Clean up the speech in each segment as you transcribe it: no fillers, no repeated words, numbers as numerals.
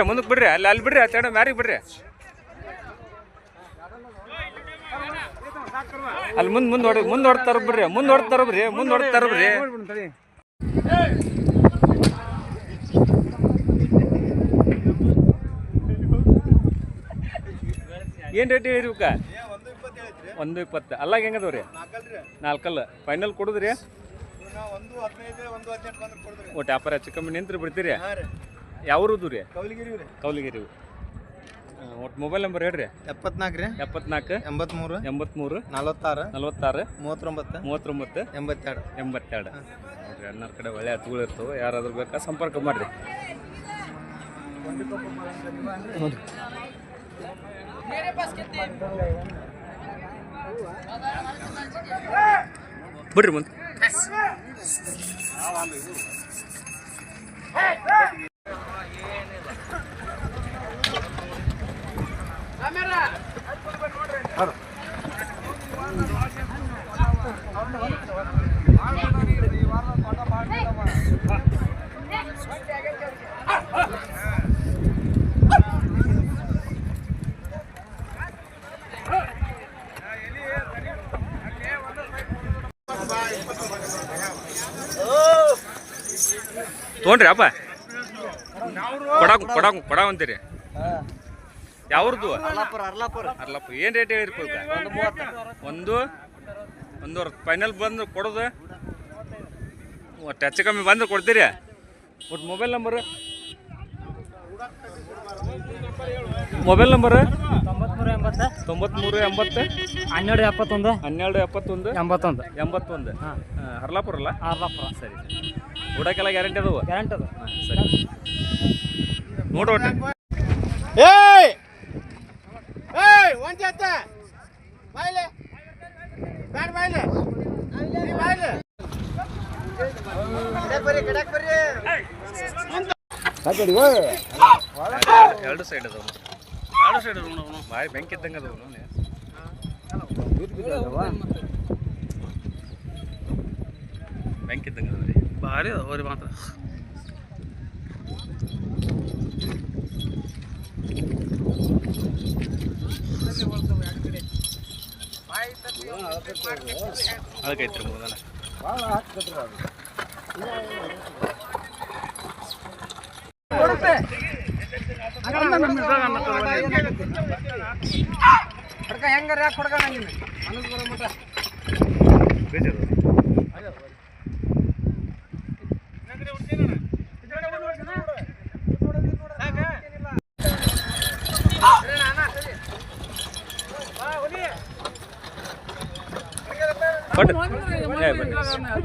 ಮುಂದಕ್ಕೆ ಬಿಡ್ರಿ ಅಲ್ಲಿ ಬಿಡ್ರಿ ಆ ತಡ ಮ್ಯಾರಿಗೆ ಬಿಡ್ರಿ ಅಲ್ಲಿ ಮುಂದೆ ಹೊಡ್ತಾರ ಬಿಡ್ರಿ ಮುಂದೆ ಹೊಡ್ತಾರ ಬಿಡ್ರಿ ಏನು ರೇಟ್ ಹೇಳಿರಿವಕ್ಕ 120 ಅಲ್ಲಾಗ ಹೆಂಗದವ್ರಿ 4 ಫೈನಲ್ ಕೊಡುದ್ರಿ ಒಟ್ಟು ವ್ಯಾಪಾರ ಹೆಚ್ಚು ಕಮ್ಮಿ ನಿಂತ್ರಿ ಬಿಡ್ತೀರಿ ಯಾವ್ದು ರೀ ಕೌಲಿಗಿರಿ ಒಟ್ಟು ಮೊಬೈಲ್ ನಂಬರ್ ಹೇಳ್ರಿ 74 83 46 39 82 ನೋಡ್ರಿ ಅನ್ನರ ಕಡೆ ಒಳ್ಳೆ ಹತ್ತುಗಳು ಇರ್ತವೆ ಯಾರಾದ್ರೂ ಬೇಕಾ ಸಂಪರ್ಕ ಮಾಡ್ರಿ ಬಿಡ್ರಿ ಮುಂದೆ ತೊಗೊಂಡ್ರಿ ಅಪ್ಪ ಕೊಡ ಅಂತೀರಿ ಯಾವ್ದು ಅರ್ಲಾಪುರ ಏನು ರೇಟ್ ಹೇಳಿರ್ಬೇಕು 130 ಫೈನಲ್ ಬಂದು ಕೊಡೋದು ಒಟ್ಟು ಹೆಚ್ಚು ಕಮ್ಮಿ ಬಂದ್ರೆ ಕೊಡ್ತೀರಿ ಒಟ್ಟು ಮೊಬೈಲ್ ನಂಬರ್ 9380 1271 ಹರ್ಲಾಪುರ ಅಲ್ಲ ಸರಿ ಊಟಕ್ಕೆಲ್ಲ ಗ್ಯಾರಂಟಿ ಅದಾವ ಸರಿ ನೋಡು ಒಟ್ಟು ಎರಡು ಸೈಡ್ ಅದಾವ ಬಾಯಿ ಬೆಂಕಿ ಇದ್ದಂಗೆ ಅದಾವ ಬೆಂಕಿ ಇದ್ದಂಗೆ ಅದಾವ ರೀ ಭಾರಿ ಅದಾವ ರೀ ಮಾತ್ರ ಅದಕ್ಕೈತ್ರಿ ಮೊದಲ ಹೆಂಗಾರ ಯಾಕೆ ಕೊಡ್ಕ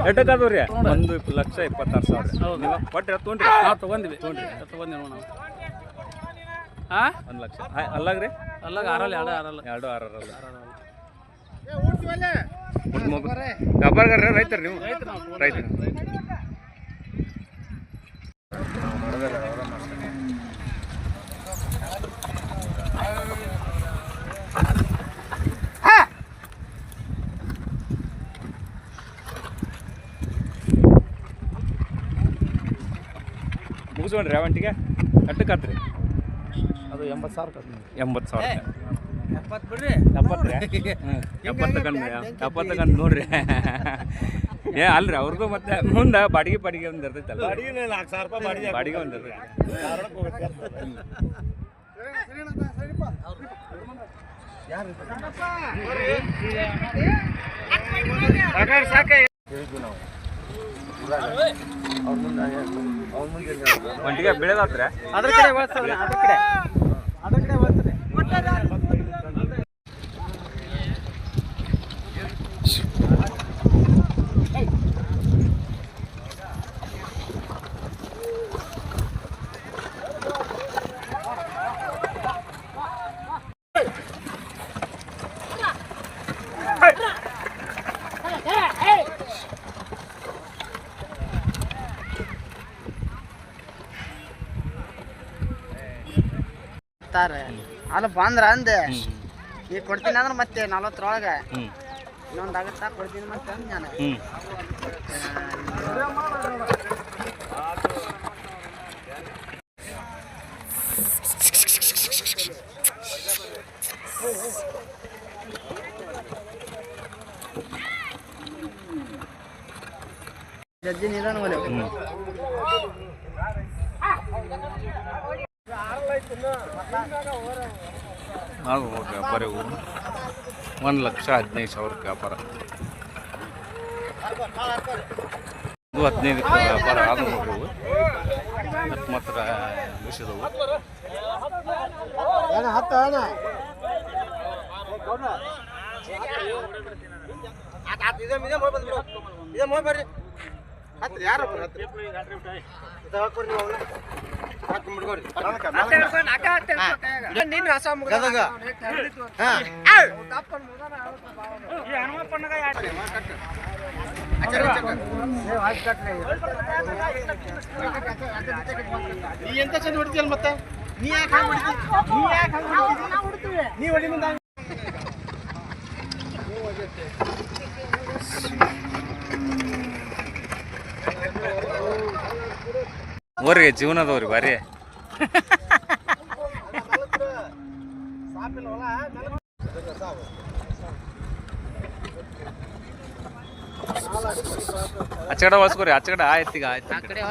ಎಟ್ಟಕ್ಕಾದವ್ರಿ 1,26,000 ನೀವು ಕೊಟ್ಟರೆ ತೊಗೊಂಡ್ರಿ ತೊಗೊಂಡ್ವಿ ನಾವು 1 ಲಕ್ಷ ಅಲ್ಲಾಗ್ರಿ ಅಲ್ಲಾಗ ಎರಡು ಆರಲ್ಲ ವ್ಯಾಪಾರಗಾರ ರೈತರು ನೀವು ರೈತರು ಮುಗಿಸ್ಕೊಂಡ್ರಿ ಯಾವಂಟಿಗೆ ಕಟ್ಟಕ್ಕಾತ್ರಿ ಅದು 80,000 70 ಕಣ್ಣು ನೋಡ್ರಿ ಏ ಅಲ್ರಿ ಅವ್ರದ್ದು ಮತ್ತೆ ಮುಂದೆ ಬಾಡಿಗೆ ಒಂದು ಇರ್ತೈತಲ್ಲ ಬಾಡಿಗೆ ಒಂದು ಒಂಟಿಗೆ ಬೆಳೆದಾತ್ರ ಅದ್ರ ಕಡೆ ಅಲ್ಲ ಬಂದ್ರ ಅಂದೆ ಈಗ ಕೊಡ್ತೀನಿ ಅಂದ್ರೆ ಮತ್ತೆ 40 ಒಳಗೆ ಜಜ್ಜಿ ನಿಧಾನ ಒಲೆ ಹಾಗೂ ವ್ಯಾಪಾರ ಇವು 1,15,000 ವ್ಯಾಪಾರ ಇದು 15 ವ್ಯಾಪಾರ ಆದ ನೋಡ್ರಿ ಇವು ಮಾತ್ರ ಮುಗಿಸಿದವು ಯಾರು ನೀ ಎಂತ ಚಂದ ಹೊಡಿತೀಯಲ್ಲ ಮತ್ತೆ ನೀ ಯಾಕೆ ನೀ ಹೊಡಿ ಮುಂದೆ ಓರಿ ಜೀವನದವ್ರಿ ಬಾರಿ ಆಚೆಗಡೆ ಹೊಳ್ಸ್ಕೊರಿ ಆಚೆಗಡೆ ಆಯ್ತು ಈಗ ಆಯ್ತು ಆ ಕಡೆ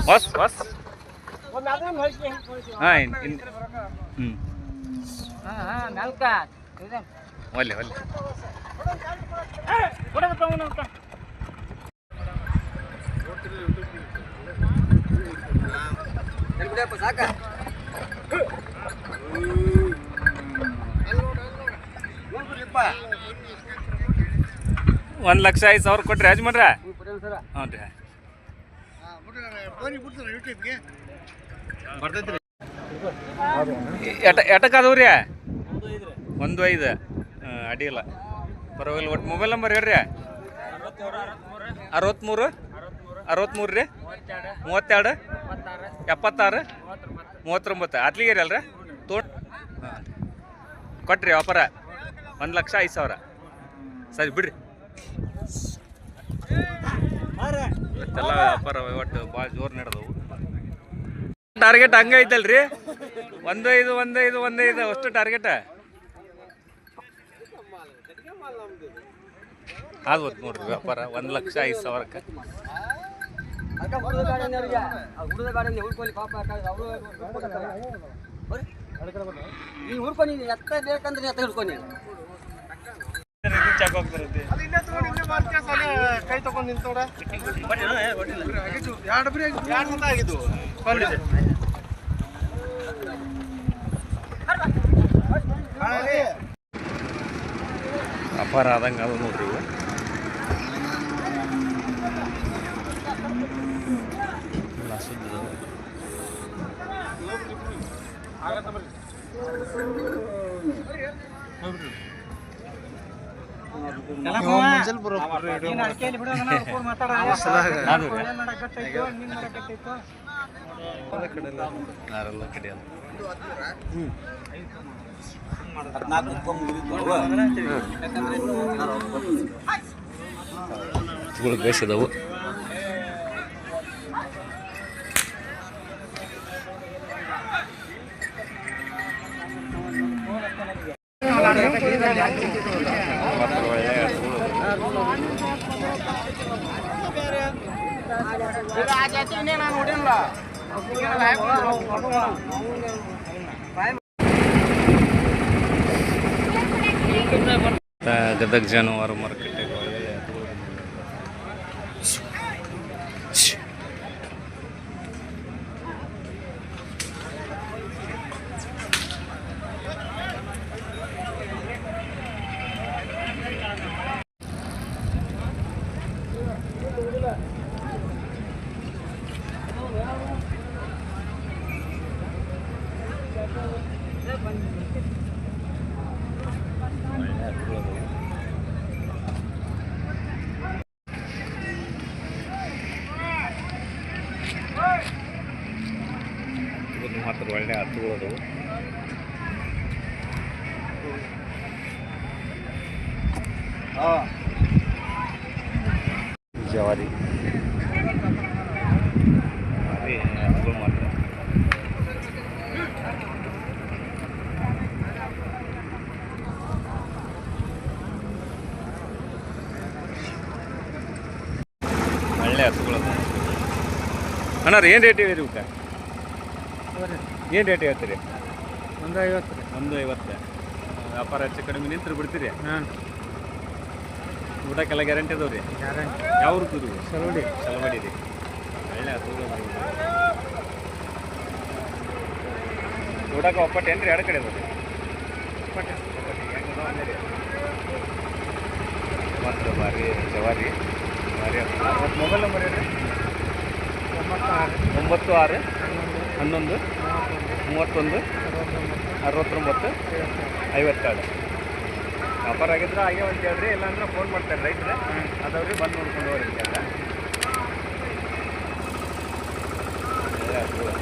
ಹೊಸ್ ಹೊಸ್ ಒಲ್ಲೆ ಒಲ್ಲೆ ಸಾಕ 1,05,000 ಕೊಟ್ರಿ ಯಜಮಾನ್ರ ಹ್ಞೂ ರೀ ಎಟಕ್ಕಾದವ್ರಿ 1,5 ಅಡ್ಡಿಲ್ಲ ಪರವಾಗಿಲ್ಲ ಒಟ್ಟು ಮೊಬೈಲ್ ನಂಬರ್ ಹೇಳ್ರಿ 63 ರೀ 32 76 39 ಅತ್ಲಿಗೇರಿ ಅಲ್ರಿ ಹಾಂ ಕೊಟ್ರಿ ವ್ಯಾಪಾರ 1,05,000 ಸರಿ ಬಿಡ್ರಿ ಎಲ್ಲ ವ್ಯಾಪಾರ ಒಟ್ಟು ಭಾಳ ಜೋರು ನಡೆದವು ಟಾರ್ಗೆಟ್ ಹಂಗೆ ಐತಲ್ರಿ 1,5 ಅಷ್ಟು ಟಾರ್ಗೆಟ್ ಆಗ್ಬೋದು ನೋಡ್ರಿ ವ್ಯಾಪಾರ 1,05,000 ಹುಡ್ಕೊಂಡು ಎತ್ತ ಬೇಕಂದ್ರೆ ಎತ್ತ ಹಿಡ್ಕೊಂಡು ಕೈ ತಗೊಂಡು ನಿಂತೋಡ ಆಗಿದ್ದು ವ್ಯಾಪಾರ ಆದಂಗೆ ಅದು ನೋಡ್ರಿ ಇವು ಬೇಸಿದವು ಗದಗ ಜಾನುವಾರು ಮಾರ್ಕೆಟಿಗೆ ಮಾತ್ರ ಒಳ್ಳೆ ಹತ್ತುಗಳು ಜವಾರಿ ಹತ್ತುಗಳು ಮಾತ್ರ ಒಳ್ಳೆ ಹಸುಗಳು ಅಣ್ಣ ರೀ ಏನು ರೇಟ್ ಹೇಳಿರಿ ಇವಕ್ಕೆ ಏನು ರೇಟ್ ಹೇಳ್ತೀರಿ 150 ರೀ 150 ವ್ಯಾಪಾರ ಹೆಚ್ಚು ಕಡಿಮೆ ನಿಂತ್ರು ಬಿಡ್ತೀರಿ ಹಾಂ ಊಟಕ್ಕೆಲ್ಲ ಗ್ಯಾರಂಟಿ ಅದಾವೆ ರೀ ಗ್ಯಾರಂಟಿ ಯಾವ ಋತು ರೀ ಸಲುಡಿ ಚಲವಾಡಿ ರೀ ಒಳ್ಳೆ ಹಸುಗಳು ಊಟಕ್ಕೆ ಒಪ್ಪಟ್ಟು ಏನು ರೀ ಎರಡು ಕಡೆ ಅದಾವೆ ಮಾತ್ರ ಭಾರಿ ಜವಾರಿ ಭಾರಿ ಮೊಬೈಲ್ ನಂಬರ್ ಹೇಳ್ರಿ 96 11 31 69 52 ವ್ಯಾಪಾರ ಆಗಿದ್ರೆ ಹಾಗೆ ಅಂತ ಹೇಳ್ರಿ ಇಲ್ಲಾಂದ್ರೆ ಫೋನ್ ಮಾಡ್ತಾರೆ ರೈತರು ಅದವ್ರಿಗೆ ಬಂದು ನೋಡ್ಕೊಂಡು ಹೋಗ್ರಿ ಅಂತ ಒಳ್ಳೆ ಹಸುಗಳು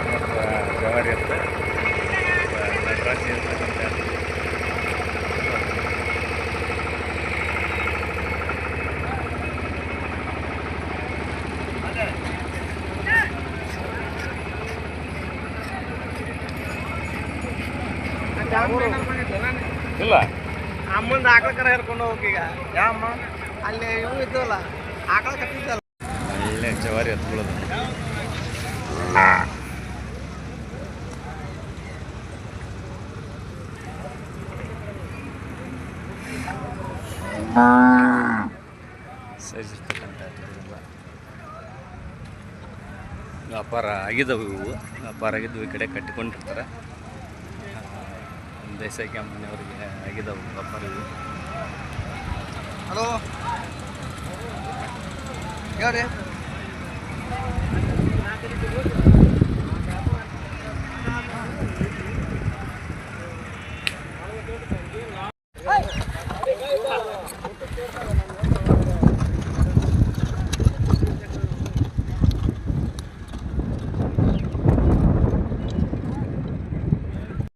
ಮತ್ತು ಜವಾರಿ ಹತ್ತು ನಟರಾಜಿ ಇರ್ತಕ್ಕಂಥ ಇಲ್ಲ ಅಮ್ಮಂದು ಆಕಳ ಕರ ಹೇರ್ಕೊಂಡು ಹೋಗೀಗ ಯಾವಮ್ಮ ಅಲ್ಲಿ ಇವು ಇದ್ದವಲ್ಲ ಆಕಳ ಕಟ್ಟಿದ್ದಲ್ಲ ಒಳ್ಳೆ ಜವಾರಿ ಹತ್ಕೊಳ್ಳೋದು ಸೈಜ್ ಇರ್ತಕ್ಕಂಥ ವ್ಯಾಪಾರ ಆಗಿದ್ದಾವೆ ಇವು ವ್ಯಾಪಾರ ಆಗಿದ್ದು ಈ ಕಡೆ ಕಟ್ಟಿಕೊಂಡಿರ್ತಾರೆ ದೇಸಾಯಿ ಮನೆಯವರಿಗೆ ಆಗಿದ್ದಾವೆ ವ್ಯಾಪಾರ ಇವು ಹಲೋ ಹೇಳ್ರಿ